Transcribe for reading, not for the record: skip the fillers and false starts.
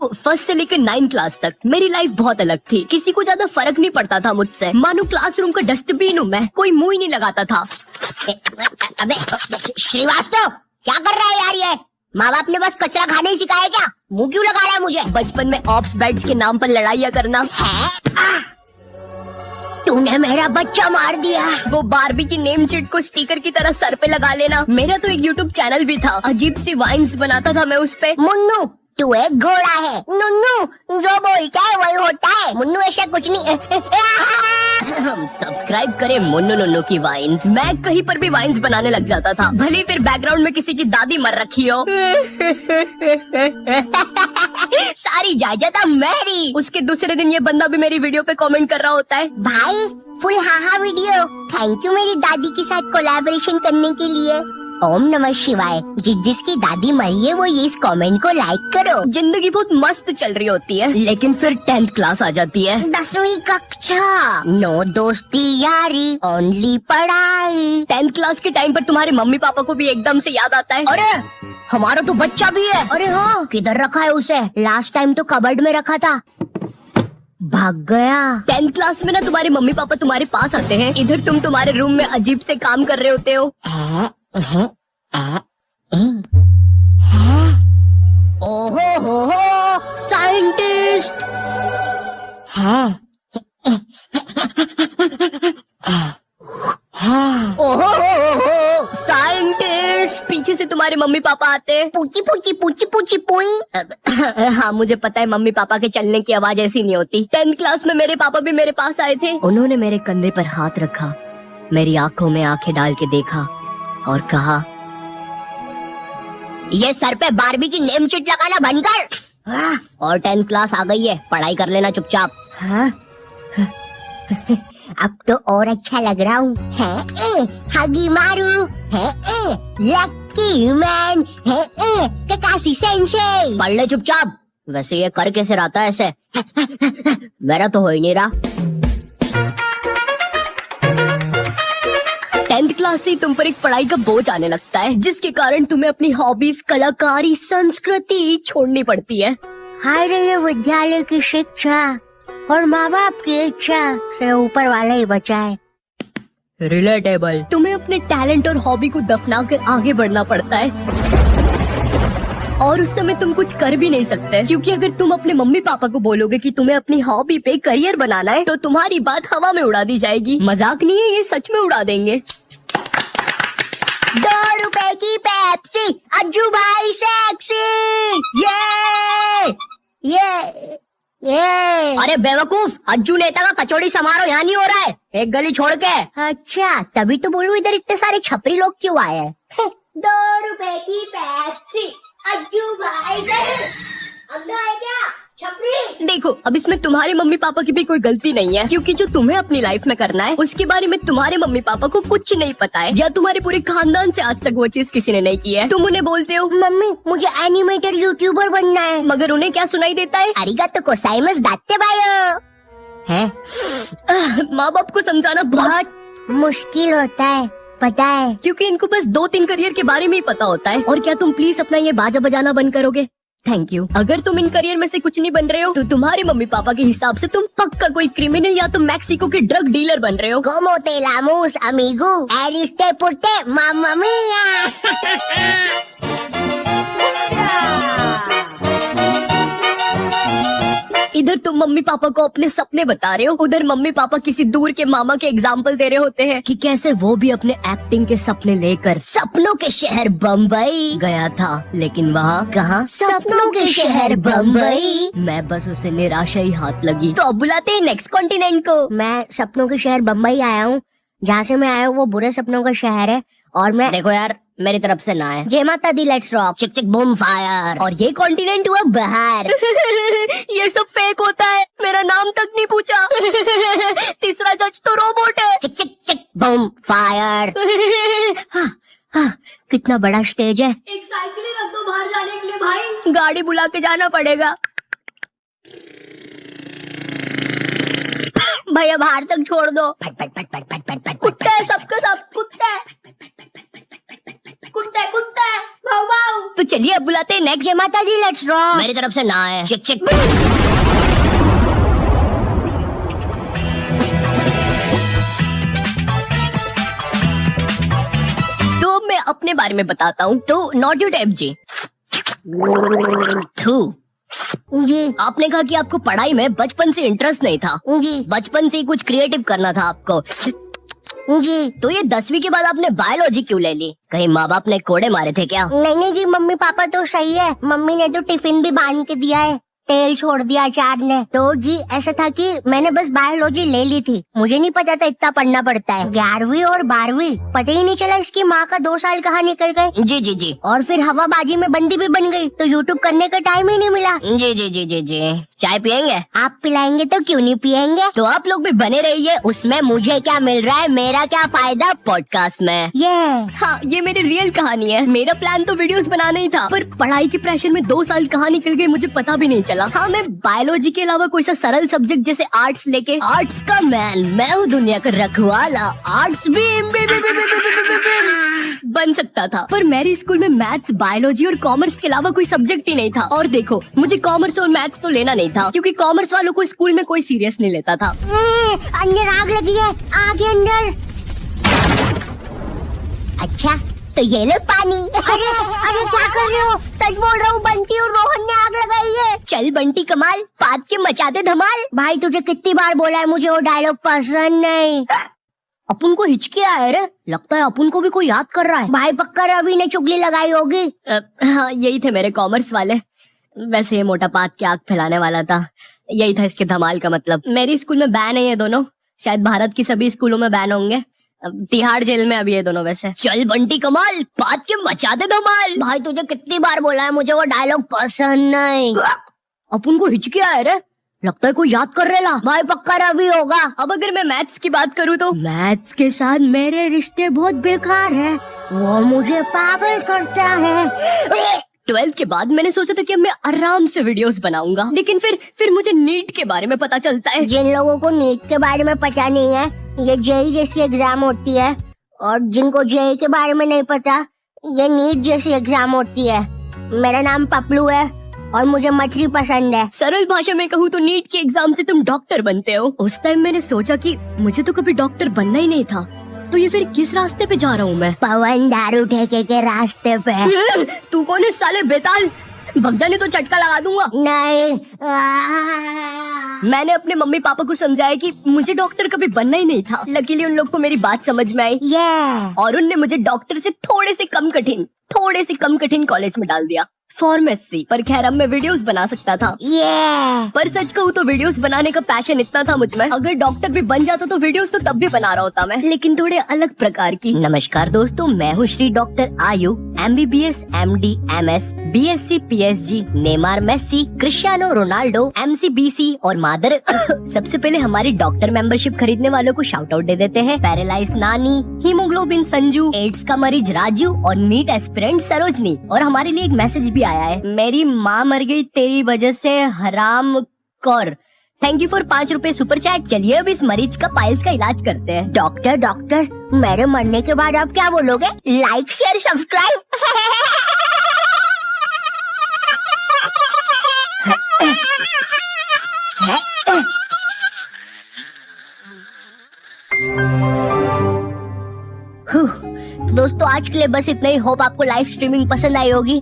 First से लेकर 9 class तक मेरी लाइफ बहुत अलग थी। किसी को ज्यादा फर्क नहीं पड़ता था मुझसे। मानो क्लासरूम का डस्टबिन हूँ मैं, कोई मुंह ही नहीं लगाता था। अबे श्रीवास्तव, क्या कर रहा है यार ये? माँ बाप ने बस कचरा खाने ही सिखाया क्या? मुंह क्यों लगा रहा है मुझे? बचपन में ऑप्स बेड्स के नाम पर लड़ाइयाँ करना। तूने मेरा बच्चा मार दिया। वो बारबी की नेम शीट को स्टिकर की तरह सर पे लगा लेना। मेरा तो एक यूट्यूब चैनल भी था, अजीब सी वाइन्स बनाता था मैं उस पे। मुन्नू, तू एक घोड़ा है। नुन्नू, जो बोलता है वही होता है। मुन्नू ऐसा कुछ नहीं। हम सब्सक्राइब करें मुन्नू नुन्नू की वाइन्स। मैं कहीं पर भी वाइन्स बनाने लग जाता था, भले फिर बैकग्राउंड में किसी की दादी मर रखी हो। सारी जायदाद मेरी। उसके दूसरे दिन ये बंदा भी मेरी वीडियो पे कमेंट कर रहा होता है, भाई full haha video, thank you मेरी दादी के साथ कोलैबोरेशन करने के लिए। ओम नमः शिवाय। जिसकी दादी मरी है वो ये इस कमेंट को लाइक करो। जिंदगी बहुत मस्त चल रही होती है, लेकिन फिर 10th क्लास आ जाती है। 10वीं कक्षा, नो दोस्ती यारी, ओनली पढ़ाई। 10th क्लास के टाइम पर तुम्हारे मम्मी पापा को भी एकदम से याद आता है, अरे हमारा तो बच्चा भी है। अरे हाँ, किधर रखा है उसे? लास्ट टाइम तो कबर्ड में रखा था, भाग गया। 10th क्लास में ना तुम्हारे मम्मी पापा तुम्हारे पास आते हैं, इधर तुम तुम्हारे रूम में अजीब से काम कर रहे होते हो। ओहो हो साइंटिस्ट। ओहो हो साइंटिस्ट। पीछे से तुम्हारे मम्मी पापा आते हैं, पूची पूची पूची पूची पुई। हाँ मुझे पता है मम्मी पापा के चलने की आवाज ऐसी नहीं होती। 10th क्लास में मेरे पापा भी मेरे पास आए थे। उन्होंने मेरे कंधे पर हाथ रखा, मेरी आंखों में आंखें डाल के देखा और कहा, ये सर पे बारबी की नेम शीट लगाना बंद कर। और 10th क्लास आ गई है, पढ़ाई कर लेना चुपचाप। हाँ? अब तो और अच्छा लग रहा हूँ। हगी मारू, लकी मैन, ककासी सेंसे। पढ़ ले चुपचाप। वैसे ये कर कैसे रहा था ऐसे? मेरा तो हो ही नहीं रहा। 10th क्लास से तुम पर एक पढ़ाई का बोझ आने लगता है, जिसके कारण तुम्हें अपनी हॉबीज, कलाकारी, संस्कृति छोड़नी पड़ती है। हाय रे, विद्यालय की शिक्षा और माँ बाप की इच्छा से ऊपर वाला ही बचाए। रिलेटेबल। तुम्हें अपने टैलेंट और हॉबी को दफना कर आगे बढ़ना पड़ता है, और उस समय तुम कुछ कर भी नहीं सकते, क्योंकि अगर तुम अपने मम्मी पापा को बोलोगे कि तुम्हें अपनी हॉबी पे करियर बनाना है, तो तुम्हारी बात हवा में उड़ा दी जाएगी। मजाक नहीं है, ये सच में उड़ा देंगे। 2 रुपए की पेप्सी, अज्जू भाई सेक्सी। ये। अरे बेवकूफ, अज्जू नेता का कचौड़ी समारोह यहाँ नहीं हो रहा है, एक गली छोड़ के। अच्छा, तभी तो बोलूं इधर इतने सारे छपरी लोग क्यों आए हैं। 2 रुपए की पेप्सी, अज्जू भाई से अंदर है क्या छपरी? देखो, अब इसमें तुम्हारे मम्मी पापा की भी कोई गलती नहीं है, क्योंकि जो तुम्हें अपनी लाइफ में करना है उसके बारे में तुम्हारे मम्मी पापा को कुछ नहीं पता है, या तुम्हारे पूरे खानदान से आज तक वो चीज किसी ने नहीं की है। तुम उन्हें बोलते हो, मम्मी मुझे एनिमेटर यूट्यूबर बनना है, मगर उन्हें क्या सुनाई देता है? अरिगातो गोजाइमास दात्ते बायो। है? माँ बाप को समझाना बहुत मुश्किल होता है, पता है, क्योंकि इनको बस 2-3 करियर के बारे में ही पता होता है। और क्या तुम प्लीज अपना ये बाजा बजाना बंद करोगे? Thank you. अगर तुम इन करियर में से कुछ नहीं बन रहे हो, तो तुम्हारे मम्मी पापा के हिसाब से तुम पक्का कोई क्रिमिनल या तो मैक्सिको के ड्रग डीलर बन रहे हो। Como te llamamos, amigo? Ariste porte, mamma mia। इधर तुम मम्मी पापा को अपने सपने बता रहे हो, उधर मम्मी पापा किसी दूर के मामा के एग्जाम्पल दे रहे होते हैं कि कैसे वो भी अपने एक्टिंग के सपने लेकर सपनों के शहर बम्बई गया था। लेकिन वहाँ कहाँ? सपनों के शहर बम्बई। मैं बस उसे निराशा ही हाथ लगी। तो अब बुलाते हैं नेक्स्ट कॉन्टिनेंट को। मैं सपनों के शहर बम्बई आया हूँ। जहाँ से मैं आया हूँ वो बुरे सपनों का शहर है, और मैं देखो यार, मेरी तरफ से ना है। जय माता दी, लेट्स रॉक, चिक चिक बूम फायर। और ये कॉन्टिनेंट हुआ बाहर। ये सब फेक होता है, मेरा नाम तक नहीं पूछा। तीसरा जज तो रोबोट है। चिक चिक चिक बूम फायर। हाँ, कितना बड़ा स्टेज है। एक साइकिल ही रख दो बाहर जाने के लिए भाई, गाड़ी बुला के जाना पड़ेगा। भैया बाहर तक छोड़ दो। कुत्ता है सबके सब, कुत्ता है, कुत्ता है, कुत्ता है, भाऊ भाऊ। तो चलिए अब बुलाते हैं नेक्स्ट। जय माता दी, लेट्स रॉक। मेरी तरफ से ना है। चिक चिक। तो मैं अपने बारे में बताता हूँ। तो नॉट यू टाइप जी। थू। जी आपने कहा कि आपको पढ़ाई में बचपन से इंटरेस्ट नहीं था। जी बचपन से ही कुछ क्रिएटिव करना था आपको। जी। तो ये 10वीं के बाद आपने बायोलॉजी क्यों ले ली? कहीं माँ बाप ने कोड़े मारे थे क्या? नहीं नहीं जी, मम्मी पापा तो सही है। मम्मी ने तो टिफिन भी बांध के दिया है, तेल छोड़ दिया अचार ने। तो जी ऐसा था कि मैंने बस बायोलॉजी ले ली थी, मुझे नहीं पता था इतना पढ़ना पड़ता है। 11वीं और 12वीं पता ही नहीं चला इसकी माँ का 2 साल कहाँ निकल गए। जी जी जी। और फिर हवाबाजी में बंदी भी बन गई, तो यूट्यूब करने का टाइम ही नहीं मिला। जी जी जी जी जी। चाय पियेंगे? आप पिलाएंगे तो क्यों नहीं पियेंगे। तो आप लोग भी बने रहिए। उसमें मुझे क्या मिल रहा है, मेरा क्या फायदा पॉडकास्ट में। ये हाँ, ये मेरी रियल कहानी है। मेरा प्लान तो वीडियोस बनाना ही था, पर पढ़ाई के प्रेशर में 2 साल कहाँ निकल गए मुझे पता भी नहीं चला। हाँ, मैं बायोलॉजी के अलावा कोई सा सरल सब्जेक्ट जैसे आर्ट्स लेके, आर्ट्स का मैन मैं हूँ दुनिया का रखवाला, आर्ट्स भी बन सकता था। पर मेरे स्कूल में मैथ्स, बायोलॉजी और कॉमर्स के अलावा कोई सब्जेक्ट ही नहीं था। और देखो, मुझे कॉमर्स और मैथ्स तो लेना नहीं था, क्योंकि कॉमर्स वालों को स्कूल में कोई सीरियस नहीं लेता था। अंदर आग लगी है, आग है अंदर। अच्छा तो ये लो पानी। अरे अरे क्या कर रहे हो? सच बोल रहा हूँ, बंटी और रोहन ने आग लगाई है। चल बंटी कमाल, पाद के मचाते धमाल। भाई तुझे कितनी बार बोला है, मुझे वो डायलॉग पसंद नहीं। अपन को हिचके आया रे, लगता है अपन को भी कोई याद कर रहा है। भाई पक्का रवि ने चुगली लगाई होगी। हाँ, यही थे मेरे कॉमर्स वाले। वैसे ये मोटा पाद के आग फैलाने वाला था, यही था इसके धमाल का मतलब। मेरे स्कूल में बैन है ये दोनों, शायद भारत की सभी स्कूलों में बैन होंगे। तिहाड़ जेल में अभी ये दोनों वैसे। चल बंटी कमाल, पाद के मचा दे धमाल। भाई तुझे कितनी बार बोला है, मुझे वो डायलॉग पसंद नहीं। अपन को हिचके आया रे, लगता है कोई याद कर रहा। भाई पक्का रवि होगा। अब अगर मैं मैथ्स की बात करूँ तो मैथ्स के साथ मेरे रिश्ते बहुत बेकार है, वो मुझे पागल करता है। 12th के बाद मैंने सोचा था कि अब मैं आराम से वीडियोस बनाऊंगा, लेकिन फिर मुझे नीट के बारे में पता चलता है। जिन लोगों को नीट के बारे में पता नहीं है, ये जेई जैसी एग्जाम होती है, और जिनको जेई के बारे में नहीं पता, ये नीट जैसी एग्जाम होती है। मेरा नाम पपलू है और मुझे मछली पसंद है। सरल भाषा में कहूँ तो नीट के एग्जाम से तुम डॉक्टर बनते हो। उस टाइम मैंने सोचा कि मुझे तो कभी डॉक्टर बनना ही नहीं था, तो ये फिर किस रास्ते पे जा रहा हूँ मैं? पवन दारू ठेके के रास्ते पे। तू कौन है साले बेताल, भग जाने तो चटका लगा दूंगा। नहीं। मैंने अपने मम्मी पापा को समझाया कि मुझे डॉक्टर कभी बनना ही नहीं था। लकीली उन लोग को मेरी बात समझ में आई, और उनने मुझे डॉक्टर से थोड़े से कम कठिन कॉलेज में डाल दिया, फार्मेसी। पर खैर अब मैं वीडियोस बना सकता था। पर सच कहूँ तो वीडियोस बनाने का पैशन इतना था मुझ में, अगर डॉक्टर भी बन जाता तो वीडियोस तो तब भी बना रहा होता मैं, लेकिन थोड़े अलग प्रकार की। नमस्कार दोस्तों, मैं हूँ Shri doctor Ayu, MBBS, MD, MS, BSc, PSG, Neymar, Messi, Cristiano Ronaldo, MCBC और मादर। सबसे पहले हमारी डॉक्टर मेंबरशिप खरीदने वालों को शाउट आउट दे देते हैं। पैरालाइज नानी, हीमोग्लोबिन संजू, एड्स का मरीज राजू और नीट एस्पिरेंट सरोजनी। और हमारे लिए एक मैसेज भी आया है, मेरी माँ मर गई तेरी वजह से हराम कौर। थैंक यू फॉर 5 रुपए सुपर चैट। चलिए अब इस मरीज का पाइल्स का इलाज करते हैं। डॉक्टर मेरे मरने के बाद आप क्या बोलोगे? Like share subscribe. दोस्तों आज के लिए बस इतना ही। होप आपको लाइव स्ट्रीमिंग पसंद आई होगी।